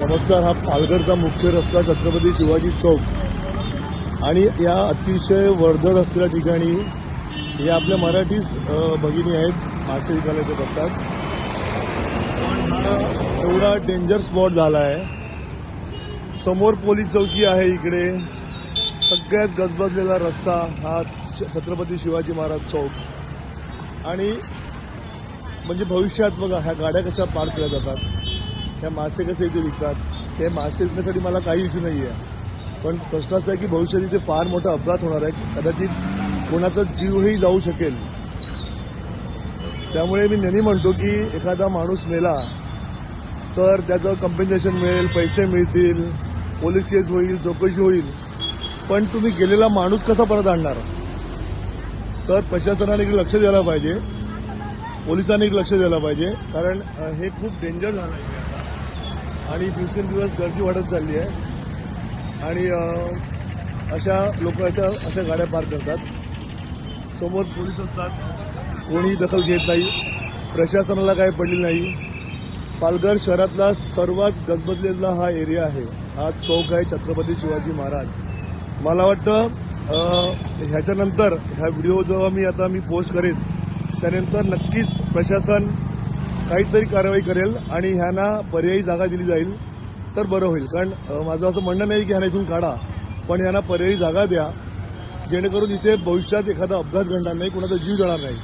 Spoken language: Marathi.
नमस्कार. हा पालघरचा मुख्य रस्ता छत्रपती शिवाजी चौक आणि या अतिशय वर्दळ असलेल्या ठिकाणी हे आपल्या मराठीच भगिनी आहेत, मासे विकायला येत असतात. पण हा एवढा डेंजर स्पॉट झाला आहे. समोर पोलीस चौकी आहे, इकडे सगळ्यात गजबजलेला रस्ता हा छत्रपती शिवाजी महाराज चौक. आणि म्हणजे भविष्यात बघा ह्या गाड्या कशा पार केल्या जातात, ह्या मासे कसे इथे विकतात. हे मासे विकण्यासाठी मला काही इश्यू नाही आहे, पण प्रश्न असा आहे की भविष्यात इथे फार मोठा अपघात होणार आहे. कदाचित कोणाचा जीवही जाऊ शकेल. त्यामुळे मी नेहमी म्हणतो की एखादा माणूस मेला तर त्याचं कम्पेन्सेशन मिळेल, पैसे मिळतील, पोलीस केस होईल, चौकशी होईल. पण तुम्ही गेलेला माणूस कसा परत आणणार? तर प्रशासनाने इकडे लक्ष द्यायला पाहिजे, पोलिसांनी लक्ष द्यायला पाहिजे, कारण हे खूप डेंजर झालं आहे आणि दिवसेंदिवस गर्दी वाढत चालली आहे. आणि अशा लोक अशा गाड्या पार करतात. समोर पोलीस असतात, कोणी दखल घेत नाही, प्रशासनाला काही पडलेलं नाही. पालघर शहरातला सर्वात गजबजलेला हा एरिया आहे, हा चौक आहे छत्रपती शिवाजी महाराज. मला वाटतं ह्याच्यानंतर ह्या व्हिडिओ जेव्हा मी पोस्ट करेन त्यानंतर नक्कीच प्रशासन काहीतरी कारवाई करेल आणि ह्यांना पर्यायी जागा दिली जाईल तर बरं होईल. कारण माझं असं म्हणणं नाही की ह्यांना इथून काढा, पण ह्यांना पर्यायी जागा द्या, जेणेकरून इथे भविष्यात एखादा अपघात घडणार नाही, कोणाचा जीव जाणार नाही.